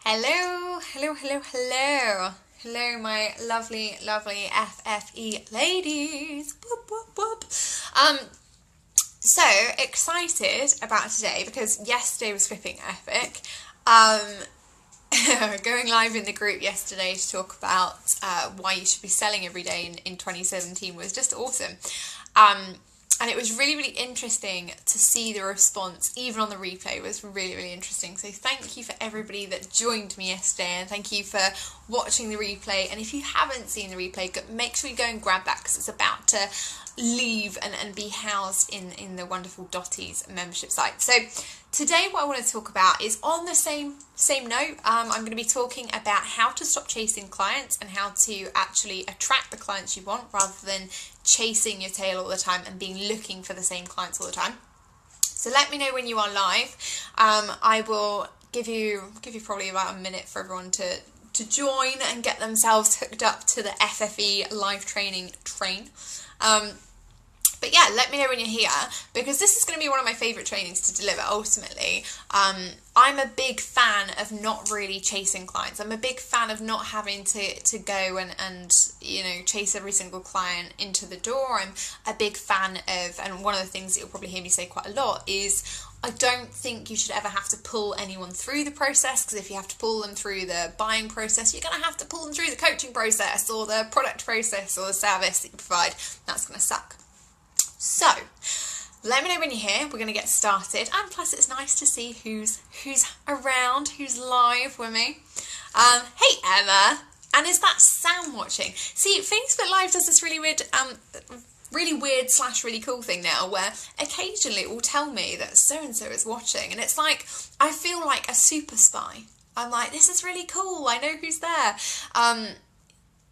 Hello, hello, hello, hello. Hello, my lovely, lovely FFE ladies. Whoop, whoop, whoop. So excited about today because yesterday was flipping epic. Going live in the group yesterday to talk about why you should be selling every day in 2017 was just awesome. And it was really, really interesting to see the response, even on the replay. It was really, really interesting. So thank you for everybody that joined me yesterday, and thank you for watching the replay. And if you haven't seen the replay, make sure you go and grab that because it's about to leave and be housed in the wonderful Dotties membership site. So today what I want to talk about is on the same note. I'm going to be talking about how to stop chasing clients and how to actually attract the clients you want rather than chasing your tail all the time and being looking for the same clients all the time. So let me know when you are live. I will give you probably about a minute for everyone to join and get themselves hooked up to the FFE live training train. But yeah, let me know when you're here because this is going to be one of my favourite trainings to deliver ultimately. I'm a big fan of not really chasing clients. I'm a big fan of not having to go and chase every single client into the door. I'm a big fan of, and one of the things that you'll probably hear me say quite a lot is I don't think you should ever have to pull anyone through the process, because if you have to pull them through the buying process, you're going to have to pull them through the coaching process or the product process or the service that you provide. That's going to suck. So, let me know when you're here. We're going to get started. And plus, it's nice to see who's around, who's live with me. Hey, Emma. And is that Sam watching? See, Facebook Live does this really weird / really cool thing now where occasionally it will tell me that so-and-so is watching. And it's like, I feel like a super spy. I'm like, this is really cool. I know who's there.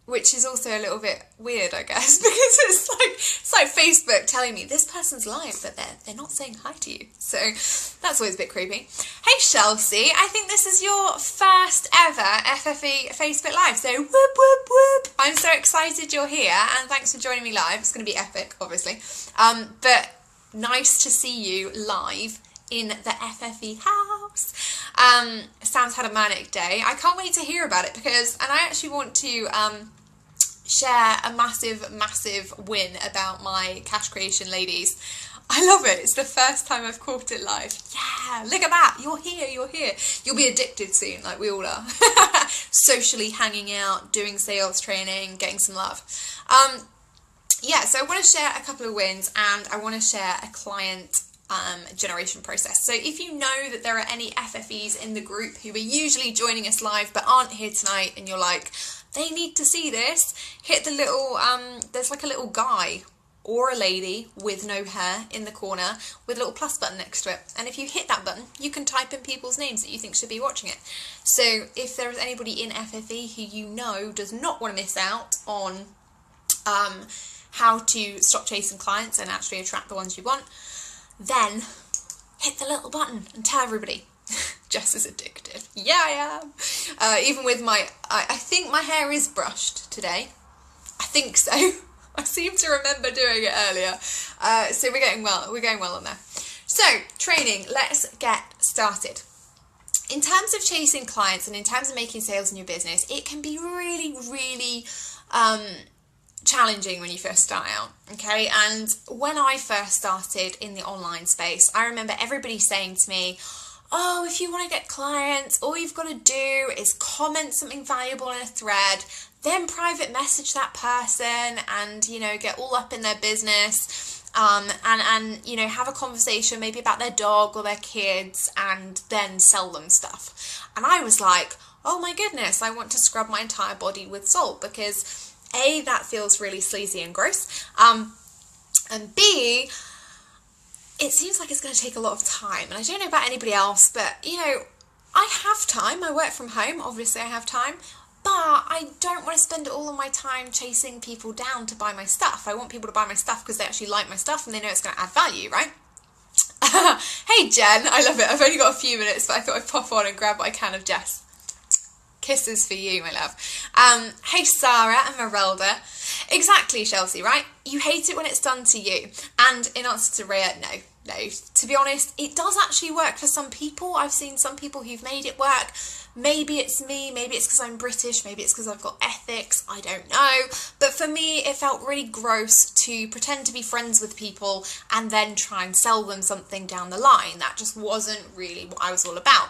Which is also a little bit weird, I guess, because it's like Facebook telling me this person's live, but they're not saying hi to you. So that's always a bit creepy. Hey, Chelsea, I think this is your first ever FFE Facebook Live. So whoop, whoop, whoop. I'm so excited you're here, and thanks for joining me live. It's going to be epic, obviously. But nice to see you live in the FFE house. Sam's had a manic day. I can't wait to hear about it and I actually want to share a massive win about my cash creation ladies. I love it. It's the first time I've caught it live. Yeah, look at that. You're here. You'll be addicted soon, like we all are. Socially hanging out, doing sales training, getting some love. So I want to share a couple of wins, and I want to share a client generation process. So if you know that there are any FFEs in the group who are usually joining us live but aren't here tonight, and you're like, they need to see this, hit the little, there's like a little guy or a lady with no hair in the corner with a little plus button next to it. And if you hit that button, you can type in people's names that you think should be watching it. So if there is anybody in FFE who you know does not want to miss out on how to stop chasing clients and actually attract the ones you want, then hit the little button and tell everybody. Jess is addicted. Yeah, I am. Even with I think my hair is brushed today. I think so. I seem to remember doing it earlier. So we're going well on there. So, training, let's get started. In terms of chasing clients and in terms of making sales in your business, it can be really, really challenging when you first start out, okay? And when I first started in the online space, I remember everybody saying to me, oh, if you want to get clients, all you've got to do is comment something valuable in a thread, then private message that person and, get all up in their business, and have a conversation maybe about their dog or their kids and then sell them stuff. And I was like, oh my goodness, I want to scrub my entire body with salt because A, that feels really sleazy and gross, and B, it seems like it's going to take a lot of time. And I don't know about anybody else, but, I have time. I work from home. Obviously, I have time. But I don't want to spend all of my time chasing people down to buy my stuff. I want people to buy my stuff because they actually like my stuff and they know it's going to add value, right? Hey, Jen. I love it. I've only got a few minutes, but I thought I'd pop on and grab what I can of Jess. Kisses for you, my love. Hey, Sarah and Merelda. Exactly, Chelsea, right? You hate it when it's done to you. And in answer to Rhea, no. To be honest, it does actually work for some people. I've seen some people who've made it work. Maybe it's me, maybe it's because I'm British, maybe it's because I've got ethics, I don't know. But for me, it felt really gross to pretend to be friends with people and then try and sell them something down the line. That just wasn't really what I was all about.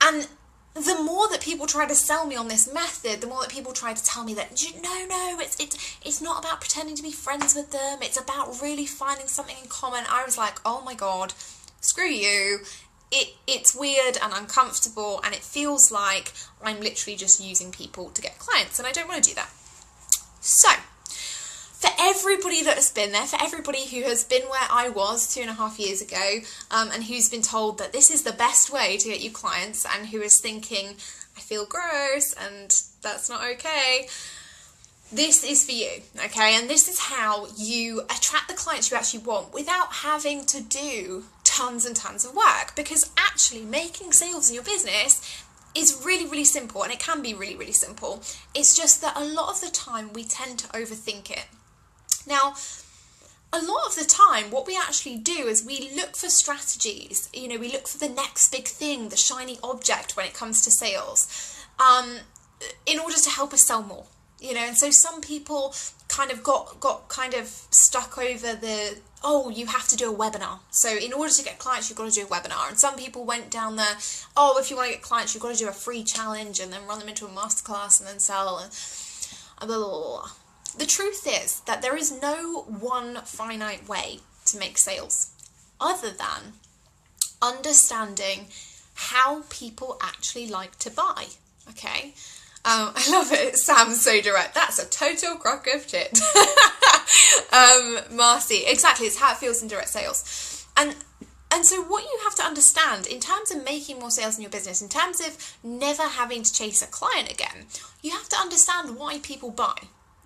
And the more that people try to sell me on this method, the more that people try to tell me that, no, it's not about pretending to be friends with them, it's about really finding something in common. I was like, oh my God, screw you. It's weird and uncomfortable, and it feels like I'm literally just using people to get clients, and I don't want to do that. So, for everybody that has been there, for everybody who has been where I was 2.5 years ago, and who's been told that this is the best way to get you clients, and who is thinking, I feel gross, and that's not okay, this is for you, okay? And this is how you attract the clients you actually want without having to do tons and tons of work, because actually making sales in your business is really, really simple, and it can be really, really simple. It's just that a lot of the time we tend to overthink it. Now, a lot of the time what we actually do is we look for strategies, we look for the next big thing, the shiny object when it comes to sales, in order to help us sell more. And so some people kind of got kind of stuck over you have to do a webinar. So in order to get clients, you've got to do a webinar. And some people went down the, if you want to get clients, you've got to do a free challenge and then run them into a masterclass and then sell and blah, blah, blah, blah. The truth is that there is no one finite way to make sales other than understanding how people actually like to buy, okay? I love it. Sam's so direct. That's a total crock of shit. Marcy, exactly. It's how it feels in direct sales. And so what you have to understand in terms of making more sales in your business, in terms of never having to chase a client again, you have to understand why people buy.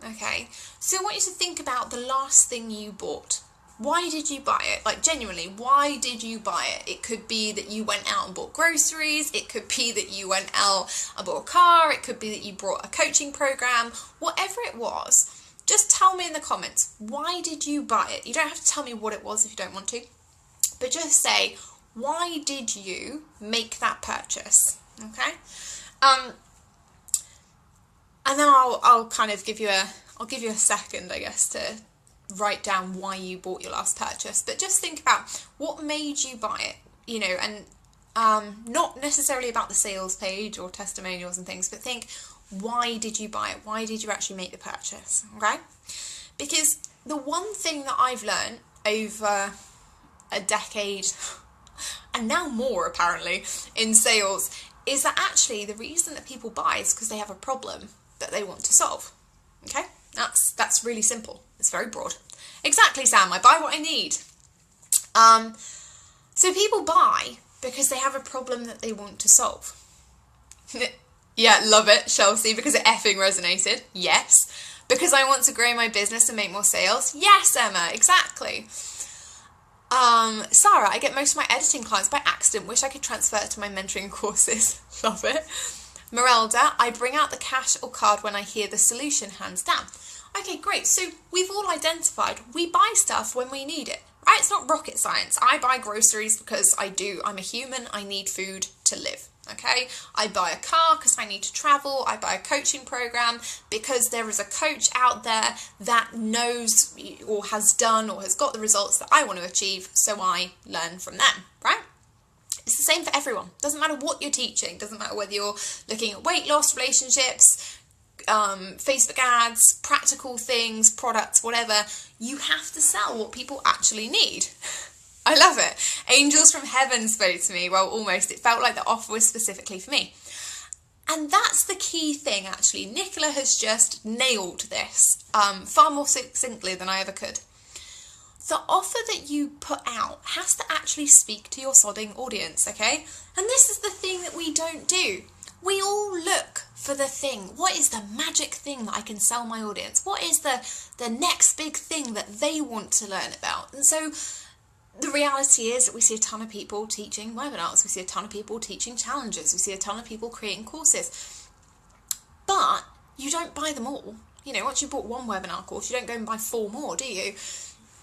Okay? So I want you to think about the last thing you bought. Why did you buy it? Like, genuinely, why did you buy it? It could be that you went out and bought groceries. It could be that you went out and bought a car. It could be that you bought a coaching program. Whatever it was, just tell me in the comments, why did you buy it? You don't have to tell me what it was if you don't want to, but just say, why did you make that purchase? Okay? And then I'll kind of give you a second, I guess, to write down why you bought your last purchase, but just think about what made you buy it, and not necessarily about the sales page or testimonials and things, but think, why did you buy it? Why did you actually make the purchase? Okay? Because the one thing that I've learned over a decade, and now more apparently, in sales, is that actually the reason that people buy is because they have a problem that they want to solve. Okay? That's really simple. It's very broad. Exactly, Sam. I buy what I need. So people buy because they have a problem that they want to solve. Yeah, love it, Chelsea, because it effing resonated. Yes. Because I want to grow my business and make more sales. Yes, Emma, exactly. Sarah, I get most of my editing clients by accident. Wish I could transfer it to my mentoring courses. Love it. Merelda, I bring out the cash or card when I hear the solution, hands down. Okay, great. So we've all identified we buy stuff when we need it, right? It's not rocket science. I buy groceries because I'm a human. I need food to live, okay? I buy a car because I need to travel. I buy a coaching program because there is a coach out there that knows or has done or has got the results that I want to achieve, so I learn from them, right? It's the same for everyone. Doesn't matter what you're teaching. Doesn't matter whether you're looking at weight loss, relationships, Facebook ads, practical things, products, whatever. You have to sell what people actually need. I love it. Angels from heaven spoke to me. Well, almost. It felt like the offer was specifically for me. And that's the key thing, actually. Nicola has just nailed this far more succinctly than I ever could. The offer that you put out has to actually speak to your sodding audience, okay? And this is the thing that we don't do. We all look for the thing. What is the magic thing that I can sell my audience? What is the next big thing that they want to learn about? And so the reality is that we see a ton of people teaching webinars. We see a ton of people teaching challenges. We see a ton of people creating courses. you don't buy them all. You know, once you bought one webinar course, you don't go and buy 4 more, do you?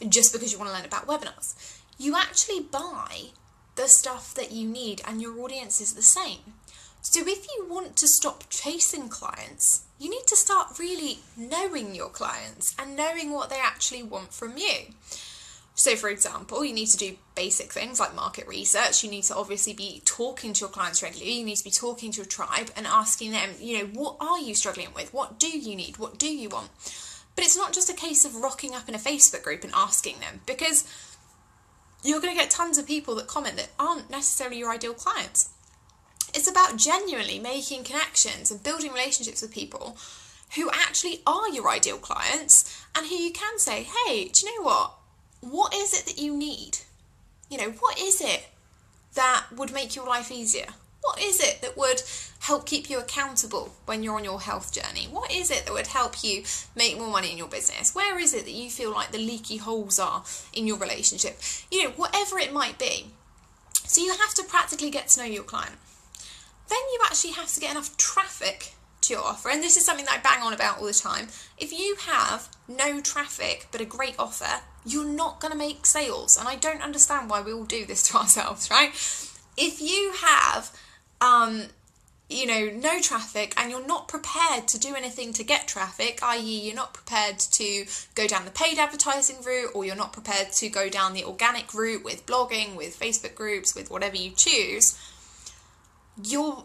Just because you want to learn about webinars. You actually buy the stuff that you need, and your audience is the same. So if you want to stop chasing clients, you need to start really knowing your clients and knowing what they actually want from you. So for example, you need to do basic things like market research. You need to obviously be talking to your clients regularly. You need to be talking to a tribe and asking them, you know, what are you struggling with? What do you need? What do you want? But it's not just a case of rocking up in a Facebook group and asking them, because you're going to get tons of people that comment that aren't necessarily your ideal clients. It's about genuinely making connections and building relationships with people who actually are your ideal clients, and who you can say, hey, do you know what? What is it that you need? You know, what is it that would make your life easier? What is it that would help keep you accountable when you're on your health journey? What is it that would help you make more money in your business? Where is it that you feel like the leaky holes are in your relationship? You know, whatever it might be. So you have to practically get to know your client. Then you actually have to get enough traffic to your offer. And this is something that I bang on about all the time. If you have no traffic but a great offer, you're not going to make sales. And I don't understand why we all do this to ourselves, right? If you have no traffic, and you're not prepared to do anything to get traffic, i.e. you're not prepared to go down the paid advertising route, or you're not prepared to go down the organic route with blogging, with Facebook groups, with whatever you choose, you're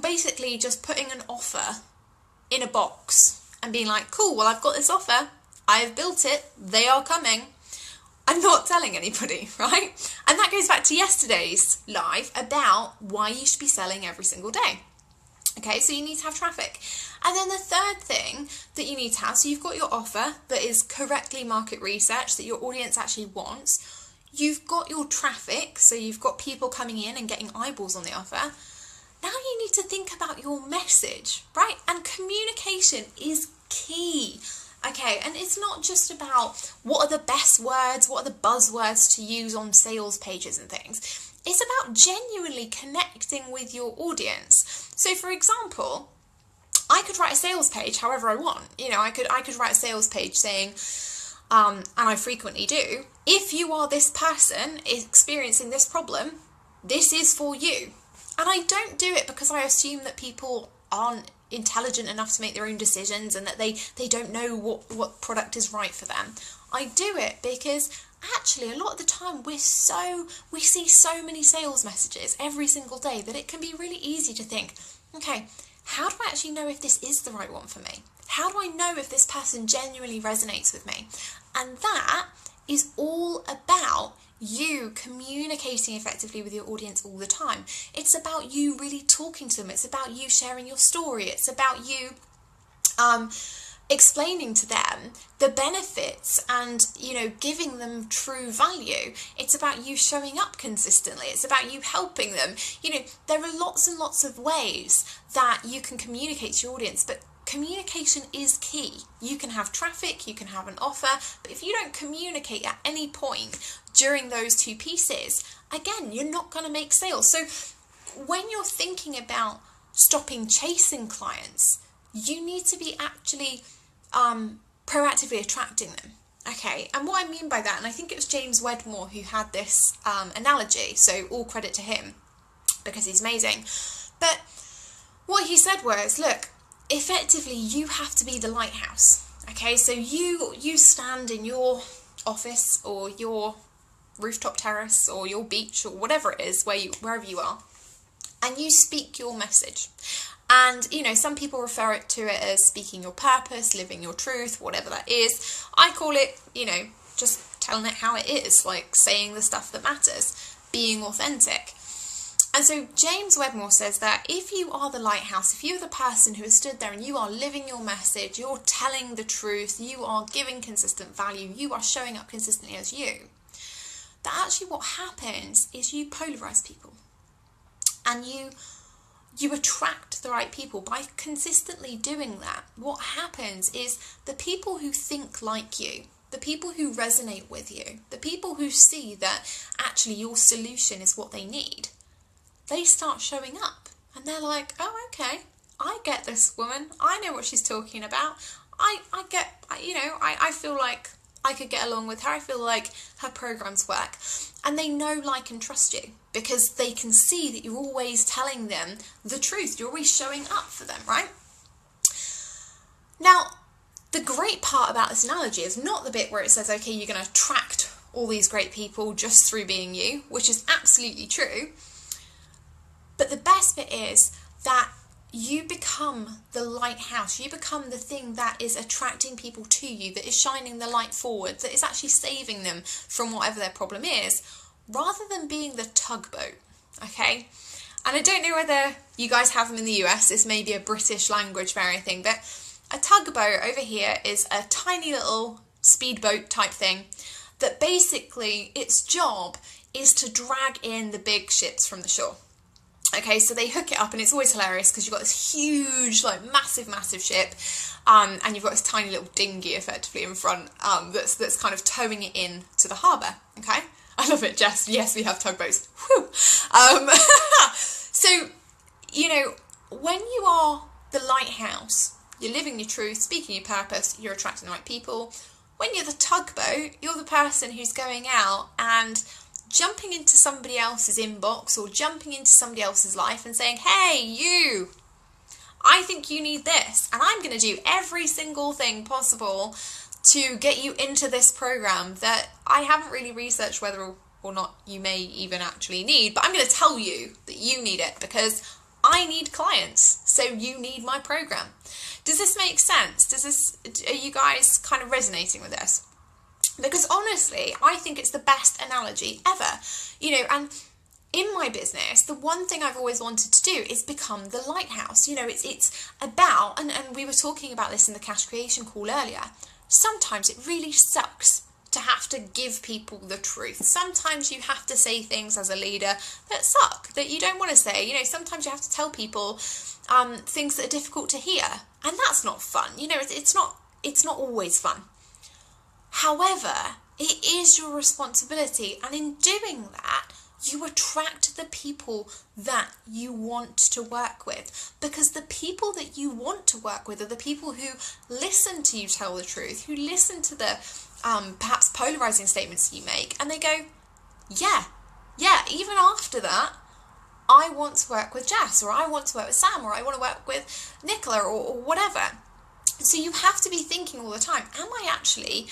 basically just putting an offer in a box and being like, cool, well, I've got this offer, I've built it, they are coming. I'm not telling anybody, right? And that goes back to yesterday's live about why you should be selling every single day. Okay, so you need to have traffic. And then the third thing that you need to have, so you've got your offer that is correctly market research, that your audience actually wants. You've got your traffic, so you've got people coming in and getting eyeballs on the offer. Now you need to think about your message, right? And communication is key. Okay, and it's not just about what are the best words, what are the buzzwords to use on sales pages and things. It's about genuinely connecting with your audience. So for example, I could write a sales page however I want. You know, I could write a sales page saying, and I frequently do, if you are this person experiencing this problem, this is for you. And I don't do it because I assume that people aren't intelligent enough to make their own decisions and that they don't know what product is right for them. I do it because actually a lot of the time we see so many sales messages every single day that it can be really easy to think, okay, how do I actually know if this is the right one for me? How do I know if this person genuinely resonates with me? And that is all about you communicating effectively with your audience all the time. It's about you really talking to them. It's about you sharing your story. It's about you explaining to them the benefits and, you know, giving them true value. It's about you showing up consistently. It's about you helping them. You know, there are lots and lots of ways that you can communicate to your audience, but communication is key. You can have traffic, you can have an offer, but if you don't communicate at any point during those two pieces, again, you're not going to make sales. So when you're thinking about stopping chasing clients, you need to be actually proactively attracting them. Okay, and what I mean by that, and I think it was James Wedmore who had this analogy, so all credit to him because he's amazing. But what he said was, look, effectively you have to be the lighthouse. Okay, so you stand in your office or your rooftop terrace or your beach or whatever it is, wherever you are, and you speak your message. And, you know, some people refer to it as speaking your purpose, living your truth, whatever that is. I call it, you know, just telling it how it is, like saying the stuff that matters, being authentic. And so James Wedmore says that if you are the lighthouse, if you're the person who has stood there and you are living your message, you're telling the truth, you are giving consistent value, you are showing up consistently as you, that actually what happens is you polarize people. And you attract the right people by consistently doing that. What happens is the people who think like you, the people who resonate with you, the people who see that actually your solution is what they need, they start showing up and they're like, oh, okay, I get this woman. I know what she's talking about. I feel like I could get along with her. I feel like her programs work. And they know, like, and trust you because they can see that you're always telling them the truth. You're always showing up for them, right? Now, the great part about this analogy is not the bit where it says, okay, you're going to attract all these great people just through being you, which is absolutely true. But the best bit is that you become the lighthouse. You become the thing that is attracting people to you, that is shining the light forward, that is actually saving them from whatever their problem is, rather than being the tugboat, okay? And I don't know whether you guys have them in the US. This may be a British language variant thing, but a tugboat over here is a tiny little speedboat type thing that basically its job is to drag in the big ships from the shore. Okay, so they hook it up, and it's always hilarious because you've got this huge, like, massive ship, and you've got this tiny little dinghy effectively in front that's kind of towing it in to the harbour. Okay, I love it, Jess. Yes, we have tugboats. Whew. So, you know, when you are the lighthouse, you're living your truth, speaking your purpose, you're attracting the right people. When you're the tugboat, you're the person who's going out and jumping into somebody else's inbox or jumping into somebody else's life and saying, hey, you, I think you need this, and I'm going to do every single thing possible to get you into this program that I haven't really researched whether or not you may even actually need, but I'm going to tell you that you need it because I need clients, so you need my program. Does this make sense? Are you guys kind of resonating with this? Because honestly, I think it's the best analogy ever, you know, and in my business, the one thing I've always wanted to do is become the lighthouse. You know, it's about, and we were talking about this in the cash creation call earlier, sometimes it really sucks to have to give people the truth. Sometimes you have to say things as a leader that suck, that you don't want to say. You know, sometimes you have to tell people things that are difficult to hear, and that's not fun. You know, it's not always fun. However, it is your responsibility, and in doing that, you attract the people that you want to work with, because the people that you want to work with are the people who listen to you tell the truth, who listen to the perhaps polarizing statements you make, and they go, yeah, even after that, I want to work with Jess, or I want to work with Sam, or I want to work with Nicola, or whatever. So you have to be thinking all the time, am I actually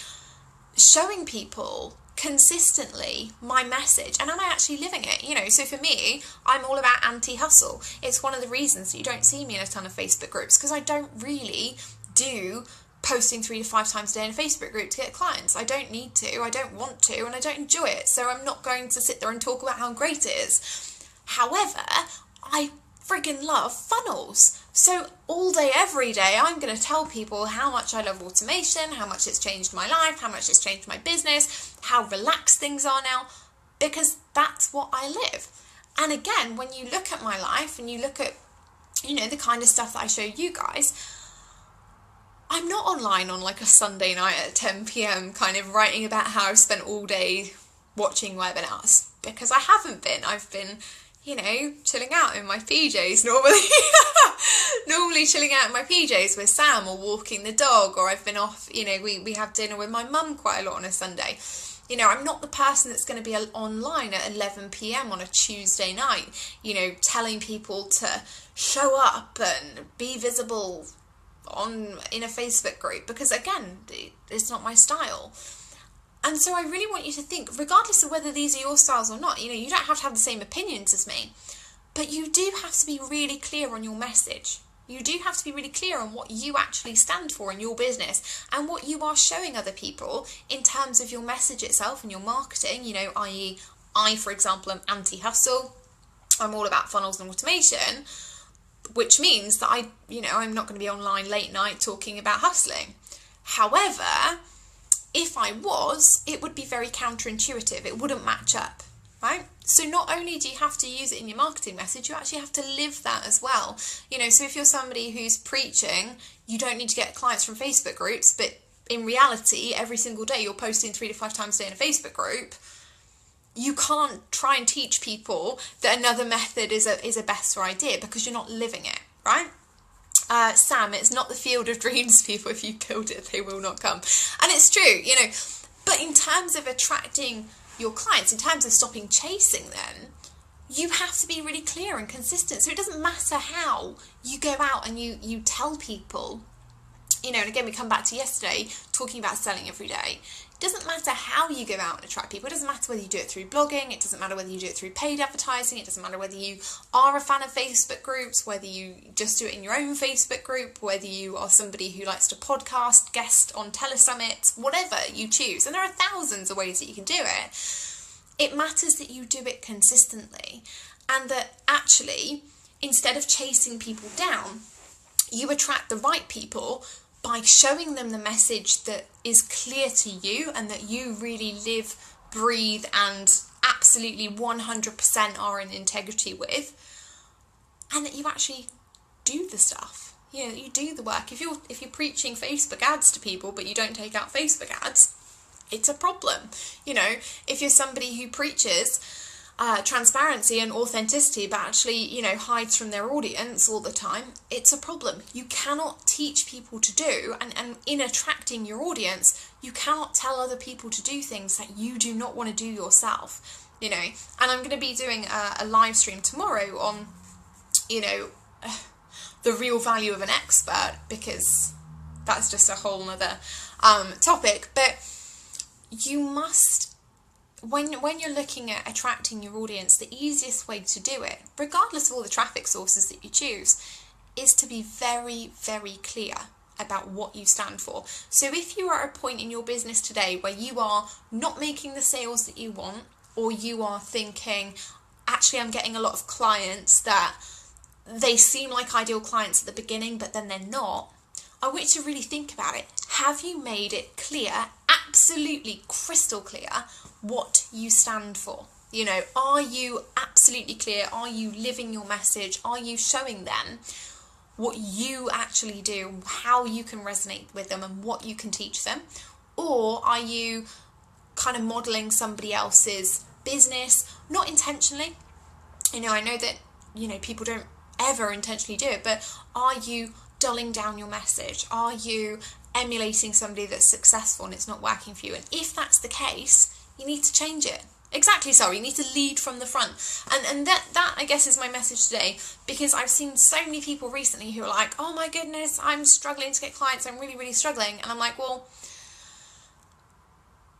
showing people consistently my message, and am I actually living it? You know, so for me, I'm all about anti-hustle. It's one of the reasons that you don't see me in a ton of Facebook groups, because I don't really do posting 3 to 5 times a day in a Facebook group to get clients. I don't need to, I don't want to, and I don't enjoy it, so I'm not going to sit there and talk about how great it is. However, I friggin' love funnels. So all day, every day, I'm going to tell people how much I love automation, how much it's changed my life, how much it's changed my business, how relaxed things are now, because that's what I live. And again, when you look at my life and you look at, you know, the kind of stuff that I show you guys, I'm not online on like a Sunday night at 10 p.m. kind of writing about how I've spent all day watching webinars, because I haven't been. I've been, you know, chilling out in my PJs normally. Normally chilling out in my PJs with Sam, or walking the dog, or I've been off, you know, we have dinner with my mum quite a lot on a Sunday. You know, I'm not the person that's going to be online at 11 p.m. on a Tuesday night, you know, telling people to show up and be visible in a Facebook group, because again, it's not my style. And so I really want you to think, regardless of whether these are your styles or not, you know, you don't have to have the same opinions as me, but you do have to be really clear on your message. You do have to be really clear on what you actually stand for in your business and what you are showing other people in terms of your message itself and your marketing, you know, i.e. I, for example, am anti-hustle. I'm all about funnels and automation, which means that I'm not going to be online late night talking about hustling. However, if I was, it would be very counterintuitive. It wouldn't match up, right? So not only do you have to use it in your marketing message, you actually have to live that as well. You know, so if you're somebody who's preaching, you don't need to get clients from Facebook groups, but in reality, every single day you're posting 3 to 5 times a day in a Facebook group, you can't try and teach people that another method is a better idea, because you're not living it, right? Sam, it's not the field of dreams, people. If you build it, they will not come. And it's true, you know. But in terms of attracting your clients, in terms of stopping chasing them, you have to be really clear and consistent. So it doesn't matter how you go out and you tell people, you know, and again, we come back to yesterday, talking about selling every day. It doesn't matter how you go out and attract people. It doesn't matter whether you do it through blogging. It doesn't matter whether you do it through paid advertising. It doesn't matter whether you are a fan of Facebook groups, whether you just do it in your own Facebook group, whether you are somebody who likes to podcast, guest on telesummits, whatever you choose. And there are thousands of ways that you can do it. It matters that you do it consistently, and that actually, instead of chasing people down, you attract the right people by showing them the message that is clear to you and that you really live, breathe, and absolutely 100% are in integrity with, and that you actually do the stuff. You know, you do the work. If you're preaching Facebook ads to people but you don't take out Facebook ads, it's a problem. You know, if you're somebody who preaches transparency and authenticity but actually, you know, hides from their audience all the time, it's a problem. You cannot teach people to do, and in attracting your audience, you cannot tell other people to do things that you do not want to do yourself, you know. And I'm going to be doing a live stream tomorrow on, you know, the real value of an expert, because that's just a whole nother topic. But you must, when you're looking at attracting your audience, the easiest way to do it, regardless of all the traffic sources that you choose, is to be very, very clear about what you stand for. So if you are at a point in your business today where you are not making the sales that you want, or you are thinking, actually I'm getting a lot of clients that they seem like ideal clients at the beginning, but then they're not, I want you to really think about it. Have you made it clear, absolutely crystal clear, what you stand for? You know, are you absolutely clear? Are you living your message? Are you showing them what you actually do, how you can resonate with them and what you can teach them? Or are you kind of modeling somebody else's business, not intentionally? You know, I know that, you know, people don't ever intentionally do it, but are you dulling down your message? Are you emulating somebody that's successful and it's not working for you? And if that's the case, you need to change it. Exactly, sorry, you need to lead from the front. And that I guess is my message today, because I've seen so many people recently who are like, oh my goodness, I'm struggling to get clients, I'm really, really struggling. And I'm like, well,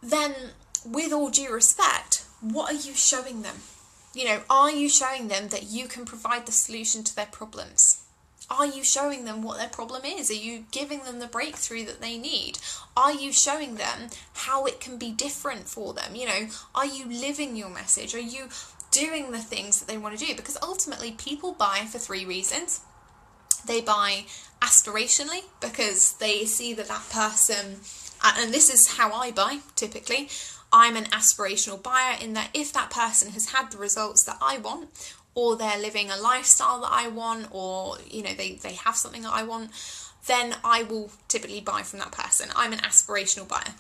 then with all due respect, what are you showing them? You know, are you showing them that you can provide the solution to their problems? Are you showing them what their problem is? Are you giving them the breakthrough that they need? Are you showing them how it can be different for them? You know, are you living your message? Are you doing the things that they want to do? Because ultimately people buy for three reasons. They buy aspirationally because they see that person, and this is how I buy typically, I'm an aspirational buyer in that if that person has had the results that I want, or they're living a lifestyle that I want, or, you know, they have something that I want, then I will typically buy from that person. I'm an aspirational buyer.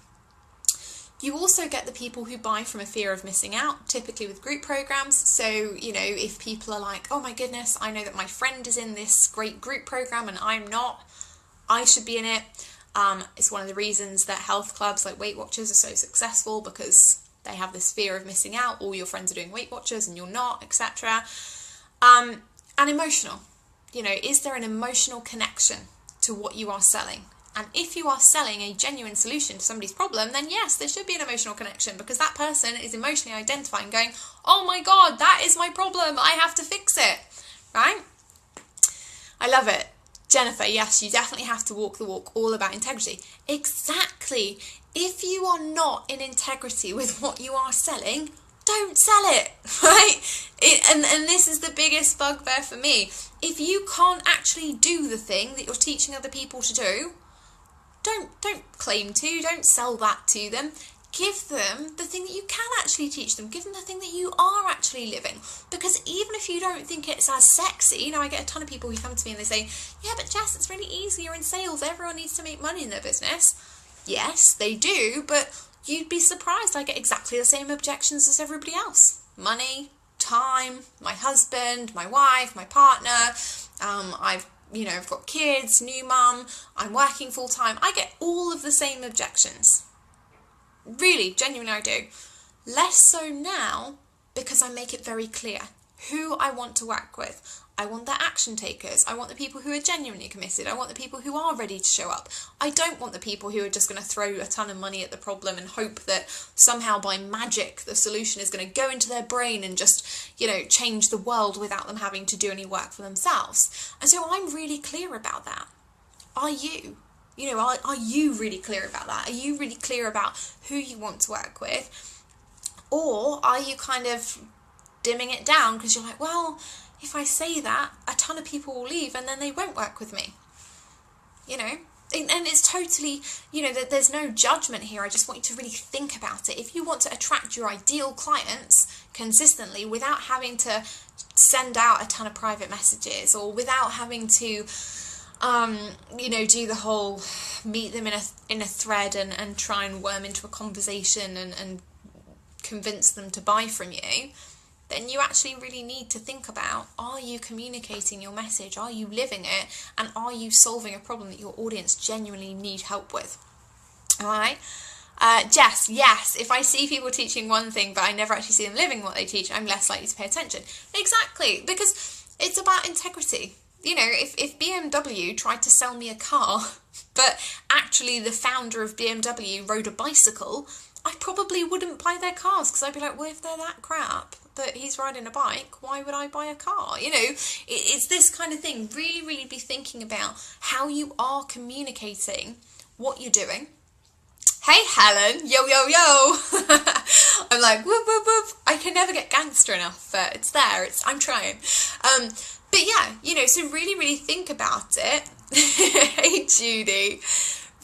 You also get the people who buy from a fear of missing out, typically with group programs. So, you know, if people are like, oh my goodness, I know that my friend is in this great group program and I'm not, I should be in it. It's one of the reasons that health clubs like Weight Watchers are so successful, because they have this fear of missing out. All your friends are doing Weight Watchers and you're not, etc. And emotional. You know, is there an emotional connection to what you are selling? And if you are selling a genuine solution to somebody's problem, then yes, there should be an emotional connection, because that person is emotionally identifying, going, oh my God, that is my problem, I have to fix it, right? I love it. Jennifer, yes, you definitely have to walk the walk, all about integrity. Exactly. If you are not in integrity with what you are selling, don't sell it, right? And this is the biggest bugbear for me. If you can't actually do the thing that you're teaching other people to do, don't claim to, don't sell that to them. Give them the thing that you can actually teach them. Give them the thing that you are actually living. Because even if you don't think it's as sexy, you know, I get a ton of people who come to me and they say, yeah, but Jess, it's really easy, you're in sales, everyone needs to make money in their business. Yes, they do, but you'd be surprised. I get exactly the same objections as everybody else. Money, time, my husband, my wife, my partner. I've I've got kids, new mum, I'm working full time. I get all of the same objections. Really, genuinely I do. Less so now because I make it very clear who I want to work with. I want the action takers. I want the people who are genuinely committed. I want the people who are ready to show up. I don't want the people who are just going to throw a ton of money at the problem and hope that somehow by magic the solution is going to go into their brain and just, change the world without them having to do any work for themselves. And so I'm really clear about that. Are you? Are you really clear about that? Are you really clear about who you want to work with? Or are you kind of dimming it down because you're like, well, if I say that, a ton of people will leave and then they won't work with me, and it's totally, there's no judgment here. I just want you to really think about it. If you want to attract your ideal clients consistently without having to send out a ton of private messages or without having to, do the whole meet them in a thread and try and worm into a conversation and convince them to buy from you, then you actually really need to think about, are you communicating your message? Are you living it? And are you solving a problem that your audience genuinely need help with? All right. Jess, yes, if I see people teaching one thing, but I never actually see them living what they teach, I'm less likely to pay attention. Exactly, because it's about integrity. If BMW tried to sell me a car, but actually the founder of BMW rode a bicycle, I probably wouldn't buy their cars because I'd be like, well, if they're that crap, but he's riding a bike, why would I buy a car? It's this kind of thing. Really, really be thinking about how you are communicating what you're doing. Hey, Helen, yo, yo, yo. I'm like, whoop, whoop, whoop. I can never get gangster enough, but it's there. I'm trying. But yeah, so really, really think about it. Hey, Judy.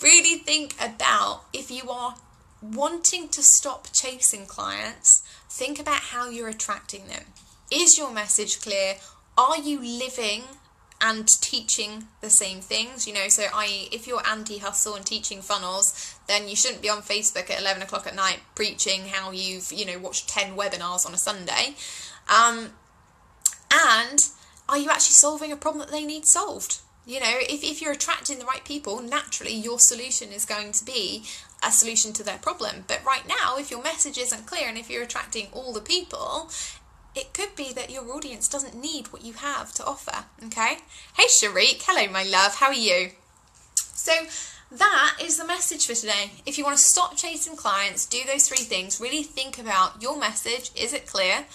Really think about if you are wanting to stop chasing clients, think about how you're attracting them. Is your message clear? Are you living and teaching the same things? So if you're anti-hustle and teaching funnels, then you shouldn't be on Facebook at 11 o'clock at night preaching how you've, watched 10 webinars on a Sunday. And are you actually solving a problem that they need solved? If you're attracting the right people, naturally your solution is going to be a solution to their problem. But right now, if your message isn't clear and if you're attracting all the people, it could be that your audience doesn't need what you have to offer, okay? Hey, Sharik. Hello, my love. How are you? So that is the message for today. If you want to stop chasing clients, do those 3 things. Really think about your message. Is it clear?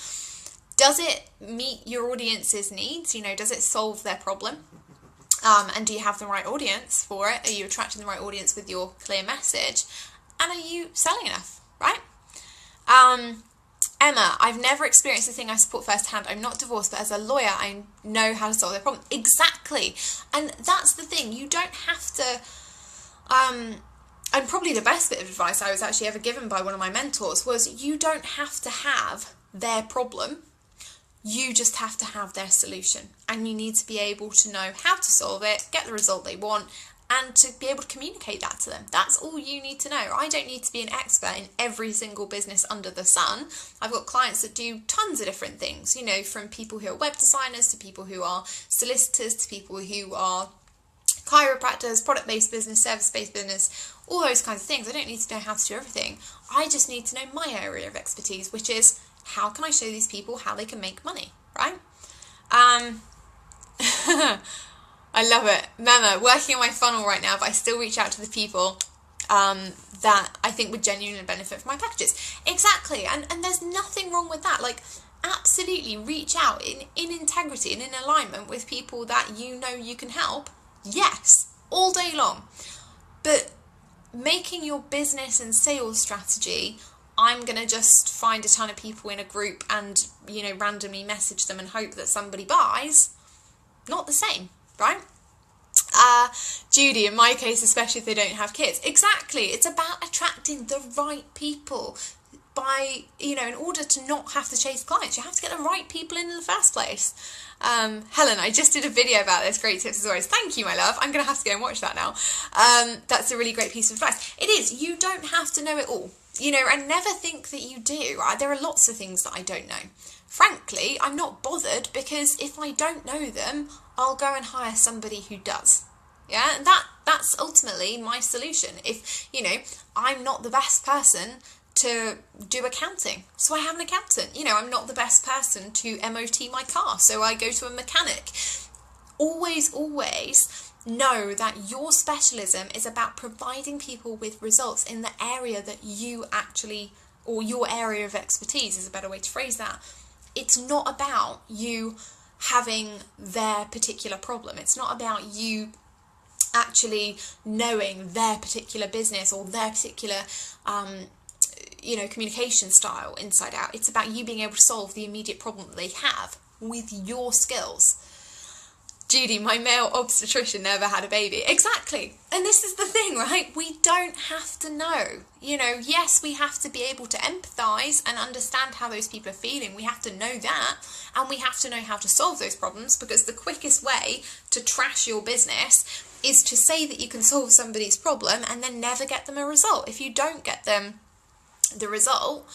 Does it meet your audience's needs? Does it solve their problem? And do you have the right audience for it? Are you attracting the right audience with your clear message? And are you selling enough, right? Emma, I've never experienced the thing I support firsthand. I'm not divorced, but as a lawyer, I know how to solve their problem. Exactly. And that's the thing. You don't have to... and probably the best bit of advice I was actually ever given by one of my mentors was you don't have to have their problem. You just have to have their solution, and you need to be able to know how to solve it, get the result they want, and to be able to communicate that to them. That's all you need to know. I don't need to be an expert in every single business under the sun. I've got clients that do tons of different things, from people who are web designers to people who are solicitors to people who are chiropractors, product-based business, service-based business, all those kinds of things. I don't need to know how to do everything. I just need to know my area of expertise, which is how can I show these people how they can make money, right? I love it. Mama, working on my funnel right now, but I still reach out to the people that I think would genuinely benefit from my packages. Exactly. And there's nothing wrong with that. Like, absolutely reach out in integrity and in alignment with people that you can help. Yes, all day long. But making your business and sales strategy, I'm going to just find a ton of people in a group and, randomly message them and hope that somebody buys, not the same, right? Judy, in my case, especially if they don't have kids. Exactly. It's about attracting the right people by, in order to not have to chase clients, you have to get the right people in the first place. Helen, I just did a video about this. Great tips as always. Thank you, my love. I'm going to have to go and watch that now. That's a really great piece of advice. It is. You don't have to know it all. And never think that you do. There are lots of things that I don't know. Frankly, I'm not bothered, because if I don't know them, I'll go and hire somebody who does. Yeah, and that's ultimately my solution. If, I'm not the best person to do accounting, so I have an accountant. I'm not the best person to MOT my car, so I go to a mechanic. Always know that your specialism is about providing people with results in the area that you actually, or your area of expertise is a better way to phrase that. It's not about you having their particular problem. It's not about you actually knowing their particular business or their particular communication style inside out. It's about you being able to solve the immediate problem that they have with your skills. Judy, my male obstetrician never had a baby. Exactly. And this is the thing, right? We don't have to know. Yes, we have to be able to empathise and understand how those people are feeling. We have to know that, and we have to know how to solve those problems, because the quickest way to trash your business is to say that you can solve somebody's problem and then never get them a result. If you don't get them the result,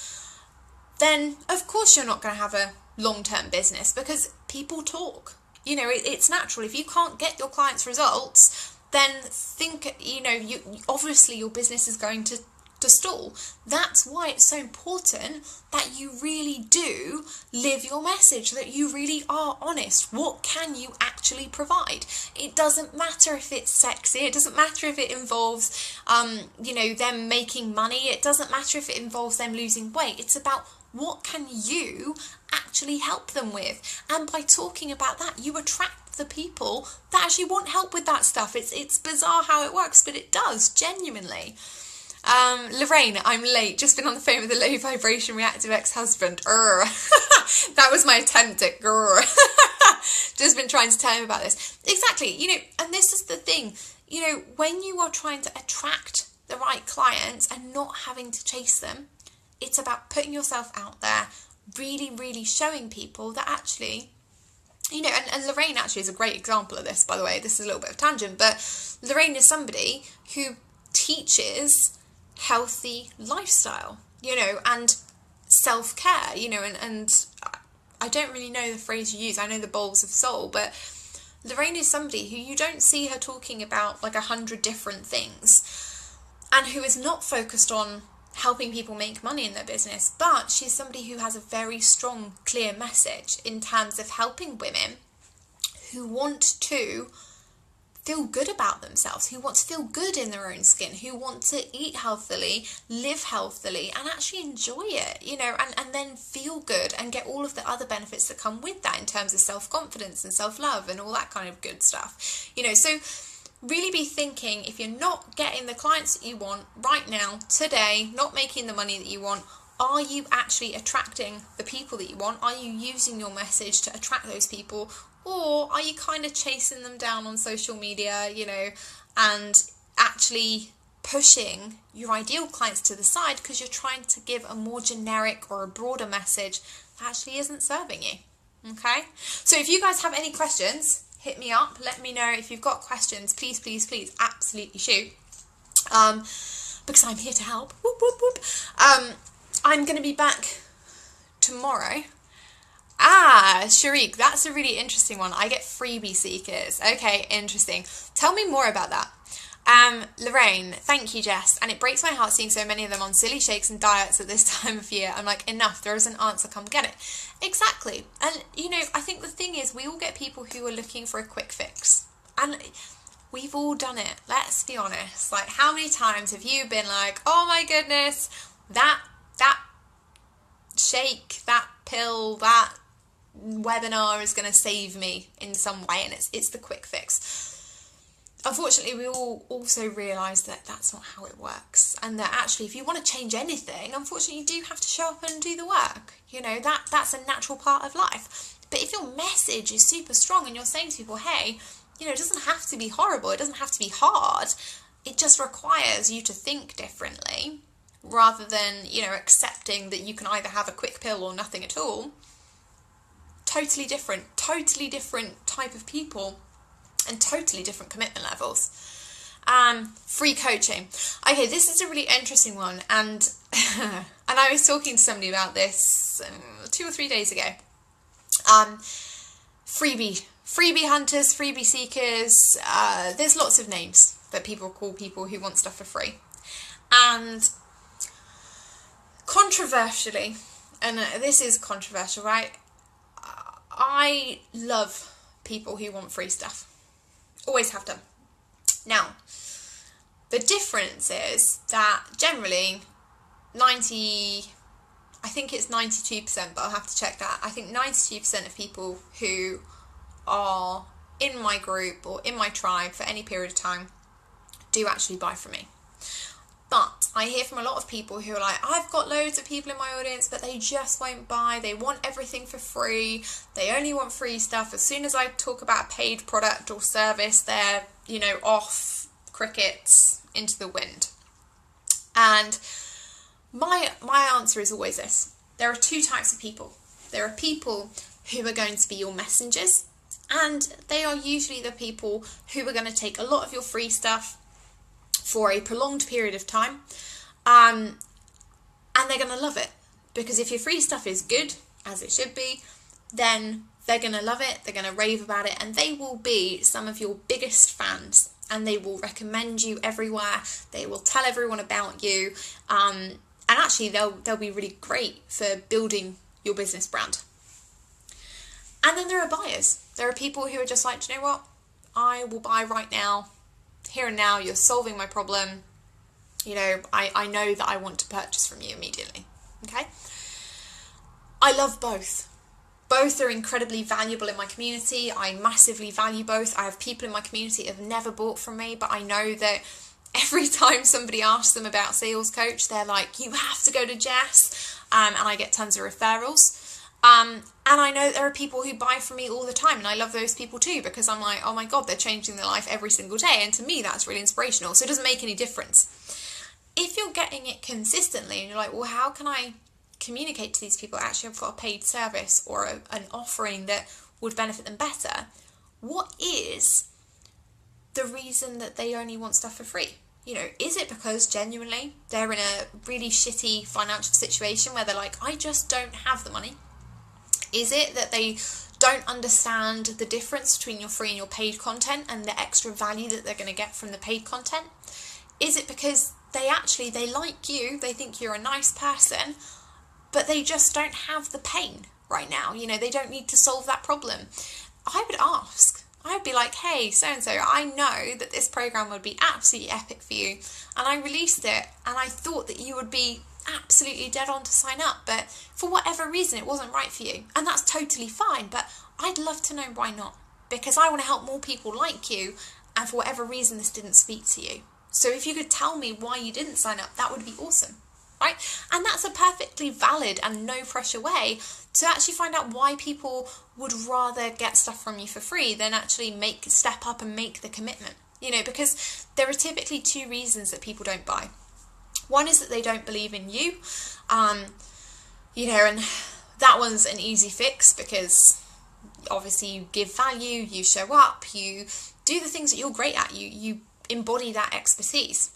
then of course you're not going to have a long-term business, because people talk. It's natural. If you can't get your clients results, then obviously your business is going to stall. That's why it's so important that you really do live your message, that you really are honest. What can you actually provide? It doesn't matter if it's sexy. It doesn't matter if it involves, them making money. It doesn't matter if it involves them losing weight. It's about what can you actually help them with, and by talking about that, you attract the people that actually want help with that stuff. It's bizarre how it works, but it does, genuinely. Lorraine, I'm late. Just been on the phone with a low vibration reactive ex-husband. That was my attempt at just been trying to tell him about this. Exactly, and this is the thing, when you are trying to attract the right clients and not having to chase them, it's about putting yourself out there, really, really showing people that actually, and Lorraine actually is a great example of this, by the way. This is a little bit of tangent, but Lorraine is somebody who teaches healthy lifestyle, and self-care, and I don't really know the phrase you use. I know the bowls of soul, but Lorraine is somebody who you don't see her talking about like 100 different things, and who is not focused on helping people make money in their business, but she's somebody who has a very strong, clear message in terms of helping women who want to feel good about themselves, who want to feel good in their own skin, who want to eat healthily, live healthily, and actually enjoy it, and then feel good and get all of the other benefits that come with that in terms of self-confidence and self-love and all that kind of good stuff. So really be thinking, if you're not getting the clients that you want right now, today, not making the money that you want, are you actually attracting the people that you want? Are you using your message to attract those people? Or are you kind of chasing them down on social media, and actually pushing your ideal clients to the side because you're trying to give a more generic or a broader message that actually isn't serving you? Okay? So if you guys have any questions, hit me up. Let me know if you've got questions. Please, please, please, absolutely shoot. Because I'm here to help. Whoop, whoop, whoop. I'm going to be back tomorrow. Sharik, that's a really interesting one. I get freebie seekers. Okay, interesting. Tell me more about that. Lorraine, thank you, Jess. And it breaks my heart seeing so many of them on silly shakes and diets at this time of year. I'm like, enough, there is an answer, come get it. Exactly. And, I think the thing is, we all get people who are looking for a quick fix. And we've all done it. Let's be honest. Like, how many times have you been like, oh my goodness, that shake, that pill, that webinar is going to save me in some way, and it's the quick fix. Unfortunately, we all also realise that that's not how it works, and that actually if you want to change anything, unfortunately you do have to show up and do the work. That's a natural part of life. But if your message is super strong and you're saying to people, hey, it doesn't have to be horrible, it doesn't have to be hard, it just requires you to think differently rather than, accepting that you can either have a quick pill or nothing at all. Totally different type of people and totally different commitment levels. Free coaching. Okay, this is a really interesting one, and and I was talking to somebody about this 2 or 3 days ago. Freebie hunters, freebie seekers. There's lots of names that people call people who want stuff for free, and controversially, and this is controversial, right? I love people who want free stuff. Always have done. Now, the difference is that generally 92%, but I'll have to check that. I think 92% of people who are in my group or in my tribe for any period of time do actually buy from me. But I hear from a lot of people who are like, I've got loads of people in my audience, but they just won't buy. They want everything for free. They only want free stuff. As soon as I talk about a paid product or service, they're, off, crickets, into the wind. And my answer is always this. There are 2 types of people. There are people who are going to be your messengers, and they are usually the people who are going to take a lot of your free stuff for a prolonged period of time, and they're going to love it, because if your free stuff is good, as it should be, then they're going to love it, they're going to rave about it, and they will be some of your biggest fans, and they will recommend you everywhere, they will tell everyone about you, and actually they'll be really great for building your business brand. And then there are buyers. There are people who are just like, do you know what, I will buy right now, here and now, you're solving my problem, I know that I want to purchase from you immediately, okay? I love both. Both are incredibly valuable in my community. I massively value both. I have people in my community that have never bought from me, but I know that every time somebody asks them about Sales Coach, they're like, you have to go to Jess, and I get tons of referrals. And I know there are people who buy from me all the time, and I love those people too, because I'm like, oh my God, they're changing their life every single day. And to me, that's really inspirational. So it doesn't make any difference. If you're getting it consistently and you're like, well, how can I communicate to these people, actually, I've got a paid service or an offering that would benefit them better. What is the reason that they only want stuff for free? Is it because genuinely they're in a really shitty financial situation where they're like, I just don't have the money? Is it that they don't understand the difference between your free and your paid content and the extra value that they're going to get from the paid content? Is it because they like you, they think you're a nice person, but they just don't have the pain right now? They don't need to solve that problem. I would ask. I would be like, hey, so-and-so, I know that this program would be absolutely epic for you, and I released it, and I thought that you would be absolutely dead on to sign up, but for whatever reason it wasn't right for you, and that's totally fine, but I'd love to know why not, because I want to help more people like you, and for whatever reason this didn't speak to you. So if you could tell me why you didn't sign up, that would be awesome, right? And that's a perfectly valid and no pressure way to actually find out why people would rather get stuff from you for free than actually step up and make the commitment, because there are typically 2 reasons that people don't buy. One is that they don't believe in you, and that one's an easy fix, because obviously you give value, you show up, you do the things that you're great at, you embody that expertise.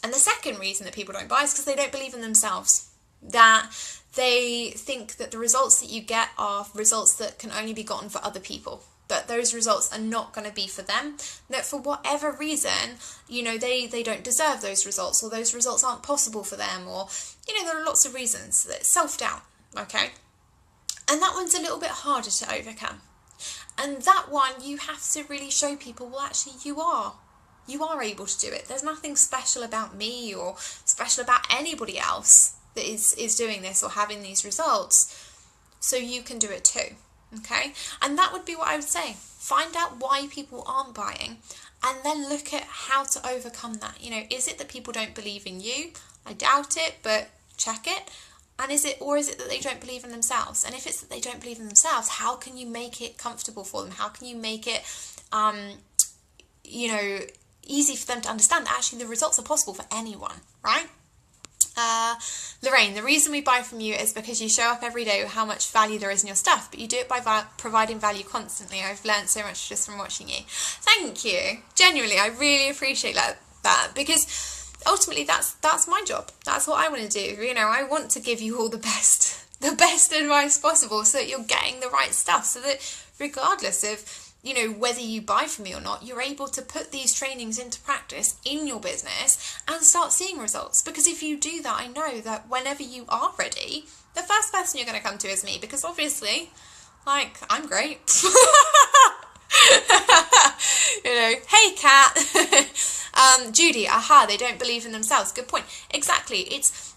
And the second reason that people don't buy is because they don't believe in themselves, that they think that the results that you get are results that can only be gotten for other people, but those results are not going to be for them, that for whatever reason, they don't deserve those results, or those results aren't possible for them, or, there are lots of reasons. Self-doubt, okay? And that one's a little bit harder to overcome. And that one, you have to really show people, well, actually, you are able to do it. There's nothing special about me or special about anybody else that is doing this or having these results, so you can do it too. Okay, and that would be what I would say. Find out why people aren't buying, and then look at how to overcome that. Is it that people don't believe in you? I doubt it, but check it. And is it that they don't believe in themselves? And if it's that they don't believe in themselves, how can you make it comfortable for them? How can you make it, easy for them to understand that actually the results are possible for anyone, right? Lorraine, the reason we buy from you is because you show up every day with how much value there is in your stuff, but you do it by providing value constantly. I've learned so much just from watching you. Thank you. Genuinely, I really appreciate that because ultimately that's my job. That's what I want to do. You know, I want to give you all the best advice possible so that you're getting the right stuff, so that regardless of, you know, whether you buy from me or not, you're able to put these trainings into practice in your business and start seeing results. Because if you do that, I know that whenever you are ready, the first person you're going to come to is me, because obviously, like, I'm great. You know, hey Kat. Judy, they don't believe in themselves. Good point. Exactly.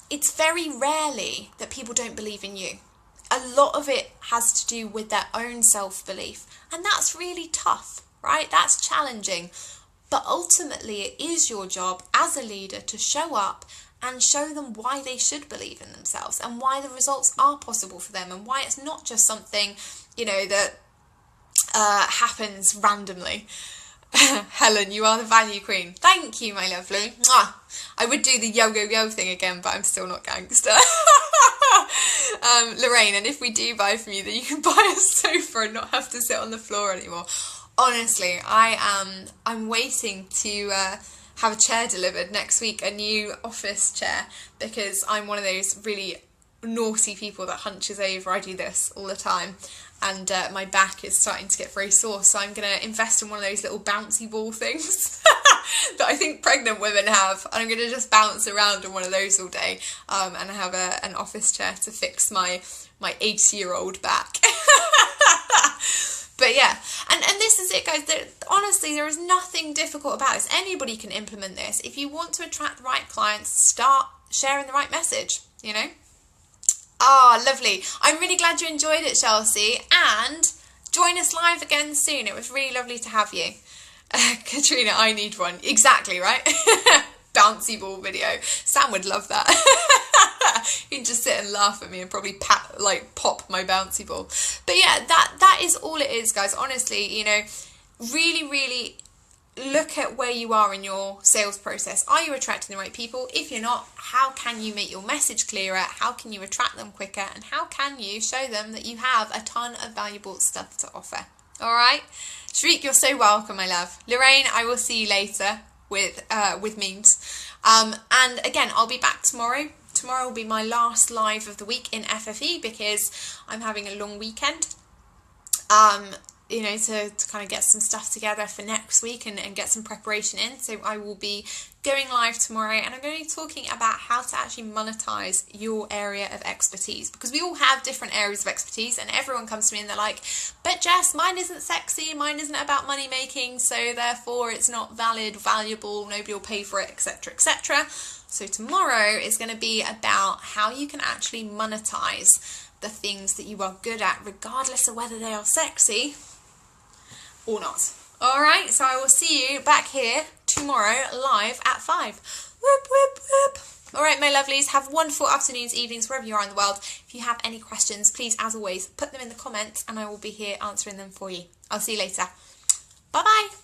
It's very rarely that people don't believe in you. A lot of it has to do with their own self-belief, and that's really tough, right? That's challenging, but ultimately it is your job as a leader to show up and show them why they should believe in themselves and why the results are possible for them, and why it's not just something, you know, that happens randomly. Helen, you are the value queen. Thank you, my lovely. Mwah. I would do the yo thing again, but I'm still not gangster. Lorraine, and if we do buy from you, then you can buy a sofa and not have to sit on the floor anymore. Honestly, I'm waiting to have a chair delivered next week, a new office chair, because I'm one of those really naughty people that hunches over. I do this all the time, and my back is starting to get very sore, so I'm going to invest in one of those little bouncy ball things that I think pregnant women have, and I'm going to just bounce around on one of those all day, and have an office chair to fix my 80-year-old back. But yeah, and this is it, guys. Honestly, there is nothing difficult about this. Anybody can implement this. If you want to attract the right clients, start sharing the right message, you know? Lovely. I'm really glad you enjoyed it, Chelsea, and join us live again soon. It was really lovely to have you. Katrina, I need one. Exactly, right? Bouncy ball video. Sam would love that. He'd just sit and laugh at me and probably pop my bouncy ball. But yeah, that is all it is, guys. Honestly, you know, really, really look at where you are in your sales process. Are you attracting the right people? If you're not, how can you make your message clearer? How can you attract them quicker? And how can you show them that you have a ton of valuable stuff to offer? All right? Shriek, you're so welcome, my love. Lorraine, I will see you later with memes. And again, I'll be back tomorrow. Tomorrow will be my last live of the week in FFE because I'm having a long weekend. You know, to kind of get some stuff together for next week and get some preparation in. So I will be going live tomorrow, and I'm going to be talking about how to actually monetize your area of expertise, because we all have different areas of expertise, and everyone comes to me and they're like, but Jess, mine isn't sexy, mine isn't about money making, so therefore it's not valuable, nobody will pay for it, etc, etc. So tomorrow is going to be about how you can actually monetize the things that you are good at, regardless of whether they are sexy or not. Alright, so I will see you back here tomorrow live at 5. Whoop, whoop, whoop. Alright, my lovelies, have wonderful afternoons, evenings, wherever you are in the world. If you have any questions, please, as always, put them in the comments and I will be here answering them for you. I'll see you later. Bye-bye.